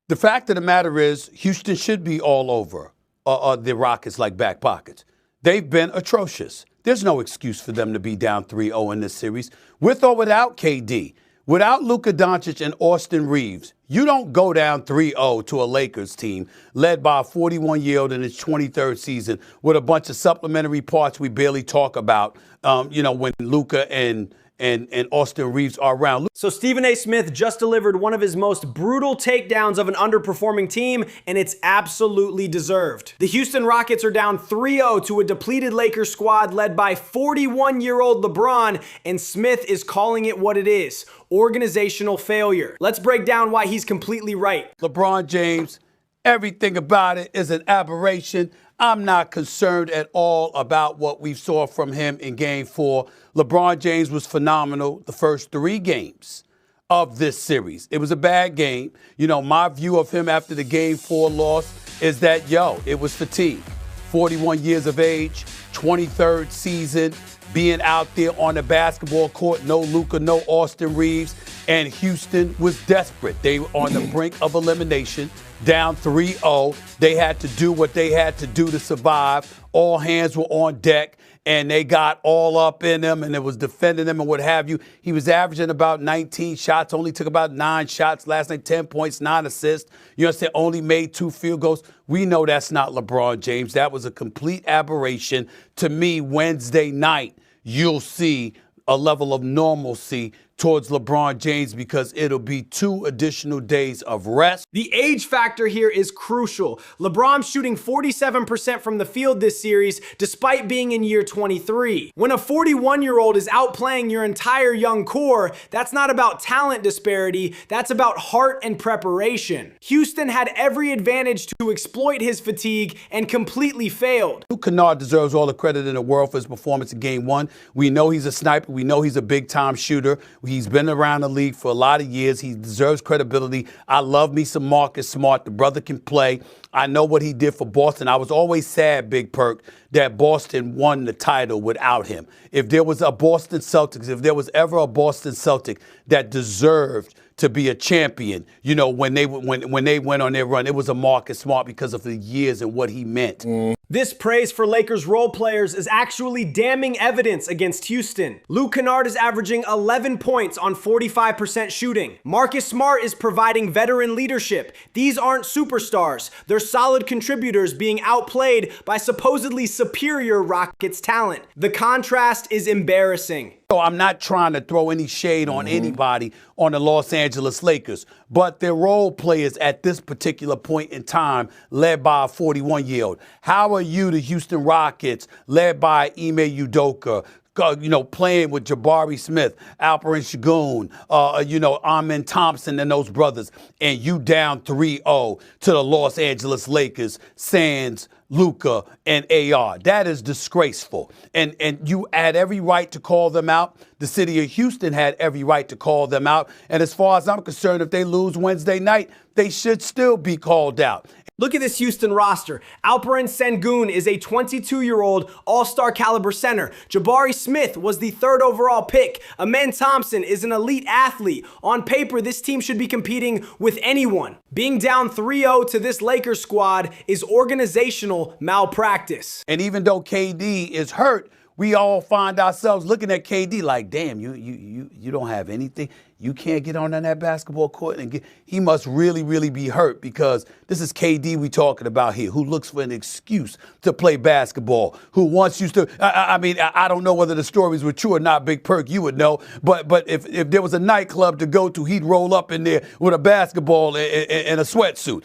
The fact of the matter is, Houston should be all over the Rockets like back pockets. They've been atrocious. There's no excuse for them to be down 3-0 in this series, with or without KD. Without Luka Doncic and Austin Reeves, you don't go down 3-0 to a Lakers team led by a 41-year-old in his 23rd season with a bunch of supplementary parts we barely talk about, when Luka and Austin Reeves are around. So Stephen A. Smith just delivered one of his most brutal takedowns of an underperforming team, and it's absolutely deserved. The Houston Rockets are down 3-0 to a depleted Lakers squad led by 41-year-old LeBron, and Smith is calling it what it is: organizational failure. Let's break down why he's completely right. LeBron James, everything about it is an aberration. I'm not concerned at all about what we saw from him in Game 4. LeBron James was phenomenal the first 3 games of this series. It was a bad game. My view of him after the Game 4 loss is that, it was fatigue. 41 years of age, 23rd season, being out there on the basketball court, no Luka, no Austin Reeves, and Houston was desperate. They were on the brink of elimination, down 3-0. They had to do what they had to do to survive. All hands were on deck, and they got all up in him, and it was defending him and what have you. He was averaging about 19 shots, only took about 9 shots last night, 10 points, 9 assists. Only made 2 field goals. We know that's not LeBron James. That was a complete aberration. To me, Wednesday night, you'll see a level of normalcy towards LeBron James because it'll be 2 additional days of rest. The age factor here is crucial. LeBron's shooting 47% from the field this series despite being in year 23. When a 41-year-old is outplaying your entire young core, that's not about talent disparity, that's about heart and preparation. Houston had every advantage to exploit his fatigue and completely failed. Kennard deserves all the credit in the world for his performance in Game 1. We know he's a sniper. We know he's a big-time shooter. He's been around the league for a lot of years. He deserves credibility. I love me some Marcus Smart. The brother can play. I know what he did for Boston. I was always sad, Big Perk, that Boston won the title without him. If there was a Boston Celtics, if there was ever a Boston Celtic that deserved to be a champion, when they went on their run, it was a Marcus Smart because of the years and what he meant. This praise for Lakers role players is actually damning evidence against Houston. Luke Kennard is averaging 11 points on 45% shooting. Marcus Smart is providing veteran leadership. These aren't superstars. They're solid contributors being outplayed by supposedly superior Rockets talent. The contrast is embarrassing. So I'm not trying to throw any shade on anybody on the Los Angeles Lakers, but their role players at this particular point in time, led by a 41-year-old. How are you, the Houston Rockets, led by Ime Udoka, playing with Jabari Smith, Alperen Şengün, Amen Thompson and those brothers, and you down 3-0 to the Los Angeles Lakers, sans Luka and AR. That is disgraceful. And you had every right to call them out. The city of Houston had every right to call them out. And as far as I'm concerned, if they lose Wednesday night, they should still be called out. Look at this Houston roster. Alperen Şengün is a 22-year-old all-star caliber center. Jabari Smith was the 3rd overall pick. Amen Thompson is an elite athlete. On paper, this team should be competing with anyone. Being down 3-0 to this Lakers squad is organizational malpractice. And even though KD is hurt, we all find ourselves looking at KD like, damn, you don't have anything. You can't get on that basketball court and he must really, really be hurt because this is KD we talking about here, who looks for an excuse to play basketball, who wants you to, I don't know whether the stories were true or not, Big Perk, you would know, but if there was a nightclub to go to, he'd roll up in there with a basketball and a sweatsuit.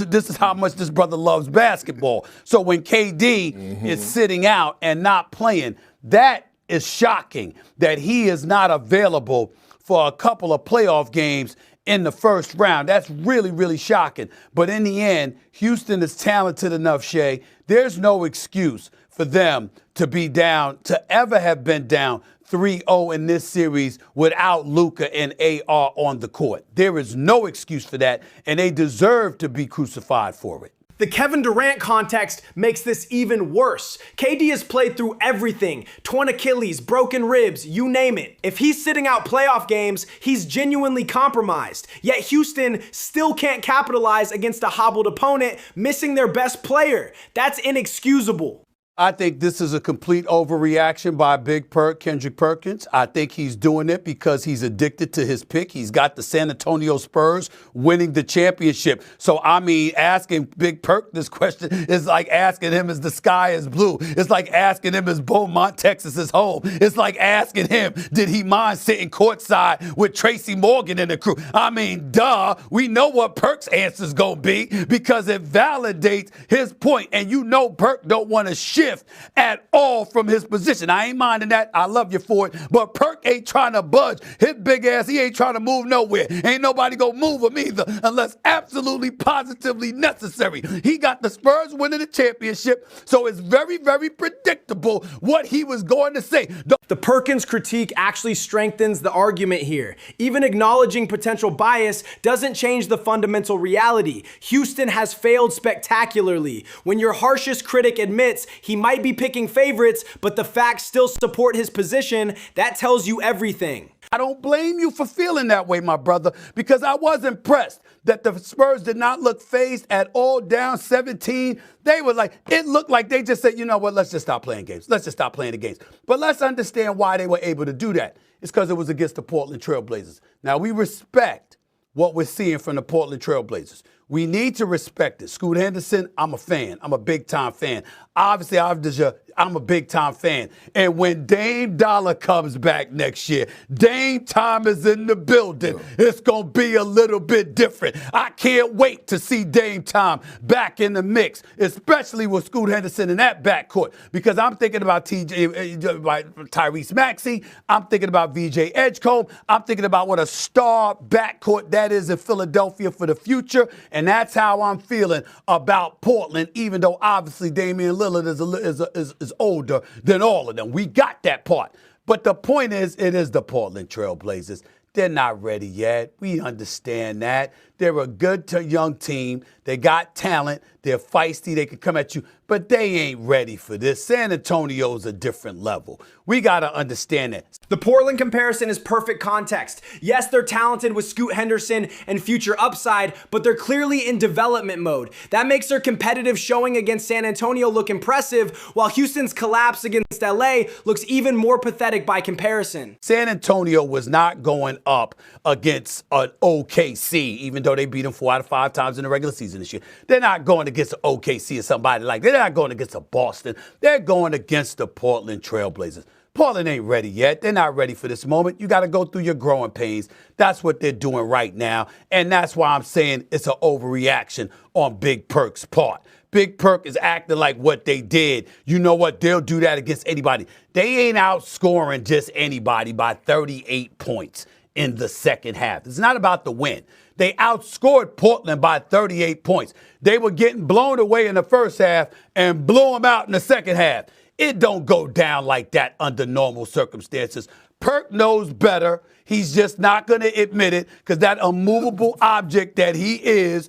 This is how much this brother loves basketball. So when KD is sitting out and not playing, that is shocking that he is not available for a couple of playoff games in the first round. That's really, really shocking. But in the end, Houston is talented enough, Shay. There's no excuse for them to be down, to ever have been down 3-0 in this series without Luka and AR on the court. There is no excuse for that, and they deserve to be crucified for it. The Kevin Durant context makes this even worse. KD has played through everything. Torn Achilles, broken ribs, you name it. If he's sitting out playoff games, he's genuinely compromised. Yet Houston still can't capitalize against a hobbled opponent, missing their best player. That's inexcusable. I think this is a complete overreaction by Big Perk, Kendrick Perkins. I think he's doing it because he's addicted to his pick. He's got the San Antonio Spurs winning the championship. So, I mean, asking Big Perk this question is like asking him is the sky is blue. It's like asking him is Beaumont, Texas is home. It's like asking him, did he mind sitting courtside with Tracy Morgan and the crew? I mean, duh. We know what Perk's answer's going to be because it validates his point. And you know Perk don't want to shift at all from his position. I ain't minding that. I love you for it. But Perk ain't trying to budge. His big ass, he ain't trying to move nowhere. Ain't nobody gonna move him either unless absolutely positively necessary. He got the Spurs winning the championship, so it's very, very predictable what he was going to say. The Perkins critique actually strengthens the argument here. Even acknowledging potential bias doesn't change the fundamental reality. Houston has failed spectacularly. When your harshest critic admits he might be picking favorites, but the facts still support his position, that tells you everything. I don't blame you for feeling that way, my brother, because I was impressed that the Spurs did not look phased at all down 17. They were like, it looked like they just said, you know what, let's just stop playing games. Let's just stop playing the games. But let's understand why they were able to do that. It's because it was against the Portland Trail Blazers. Now, we respect what we're seeing from the Portland Trail Blazers. We need to respect it. Scoot Henderson, I'm a fan. I'm a big-time fan. Obviously, I'm a big-time fan. And when Dame Dollar comes back next year, Dame Time is in the building. It's going to be a little bit different. I can't wait to see Dame Time back in the mix, especially with Scoot Henderson in that backcourt, because I'm thinking about Tyrese Maxey. I'm thinking about VJ Edgecombe. I'm thinking about what a star backcourt that is in Philadelphia for the future. And that's how I'm feeling about Portland, even though obviously Damian Lillard is older than all of them. We got that part. But the point is, it is the Portland Trail Blazers. They're not ready yet. We understand that. They're a good young team. They got talent. They're feisty. They can come at you. But they ain't ready for this. San Antonio's a different level. We got to understand that. The Portland comparison is perfect context. Yes, they're talented with Scoot Henderson and future upside, but they're clearly in development mode. That makes their competitive showing against San Antonio look impressive, while Houston's collapse against LA looks even more pathetic by comparison. San Antonio was not going up against an OKC, even though they beat them 4 out of 5 times in the regular season this year. They're not going against an OKC or somebody like that. They're not going against a Boston. They're going against the Portland Trail Blazers. Portland ain't ready yet. They're not ready for this moment. You got to go through your growing pains. That's what they're doing right now. And that's why I'm saying it's an overreaction on Big Perk's part. Big Perk is acting like what they did. You know what? They'll do that against anybody. They ain't outscoring just anybody by 38 points in the second half. It's not about the win. They outscored Portland by 38 points. They were getting blown away in the first half and blew them out in the second half. It don't go down like that under normal circumstances. Perk knows better. He's just not going to admit it because that immovable object that he is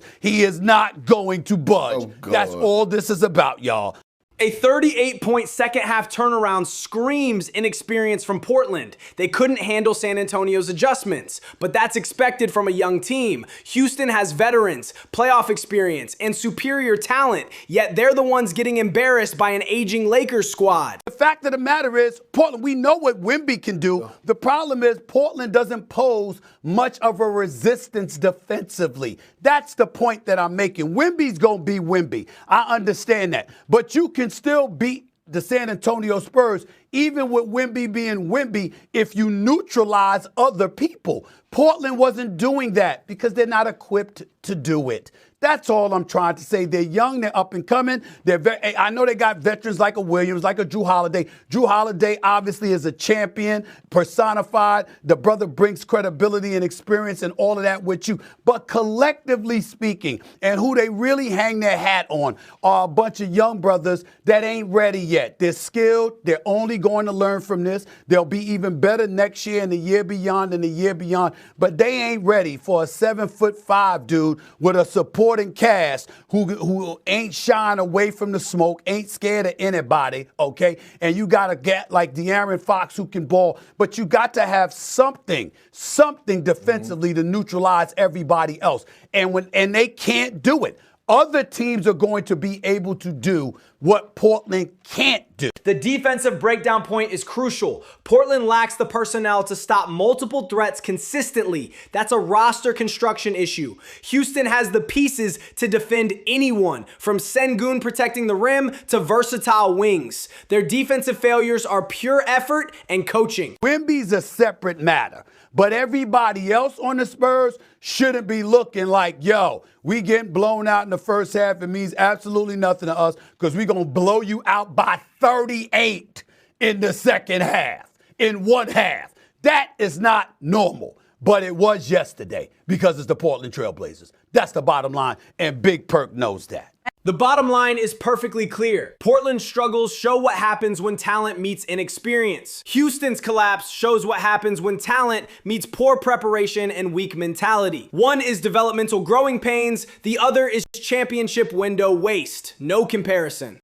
not going to budge. That's all this is about, y'all. A 38-point second-half turnaround screams inexperience from Portland. They couldn't handle San Antonio's adjustments, but that's expected from a young team. Houston has veterans, playoff experience, and superior talent, yet they're the ones getting embarrassed by an aging Lakers squad. The fact of the matter is, Portland, we know what Wemby can do. The problem is Portland doesn't pose much of a resistance defensively. That's the point that I'm making. Wemby's going to be Wemby. I understand that. But you can still beat the San Antonio Spurs, even with Wemby being Wemby, if you neutralize other people. Portland wasn't doing that because they're not equipped to do it. That's all I'm trying to say. They're young, they're up and coming. I know they got veterans like a Williams, like a Drew Holiday. Drew Holiday obviously is a champion, personified. The brother brings credibility and experience and all of that with you. But collectively speaking, and who they really hang their hat on are a bunch of young brothers that ain't ready yet. They're skilled. They're only going to learn from this. They'll be even better next year and the year beyond and the year beyond. But they ain't ready for a 7'5" dude with a support supporting cast who ain't shying away from the smoke, ain't scared of anybody, okay? And you got to get like De'Aaron Fox who can ball, but you got to have something defensively to neutralize everybody else. And they can't do it. Other teams are going to be able to do what Portland can't do. The defensive breakdown point is crucial. Portland lacks the personnel to stop multiple threats consistently. That's a roster construction issue. Houston has the pieces to defend anyone, from Sengun protecting the rim to versatile wings. Their defensive failures are pure effort and coaching. Wemby's a separate matter, but everybody else on the Spurs shouldn't be looking like, yo, we getting blown out in the first half. It means absolutely nothing to us because we're going to blow you out by 38 in the second half, in one half. That is not normal, but it was yesterday because it's the Portland Trail Blazers. That's the bottom line, and Big Perk knows that. The bottom line is perfectly clear. Portland's struggles show what happens when talent meets inexperience. Houston's collapse shows what happens when talent meets poor preparation and weak mentality. One is developmental growing pains, the other is championship window waste. No comparison.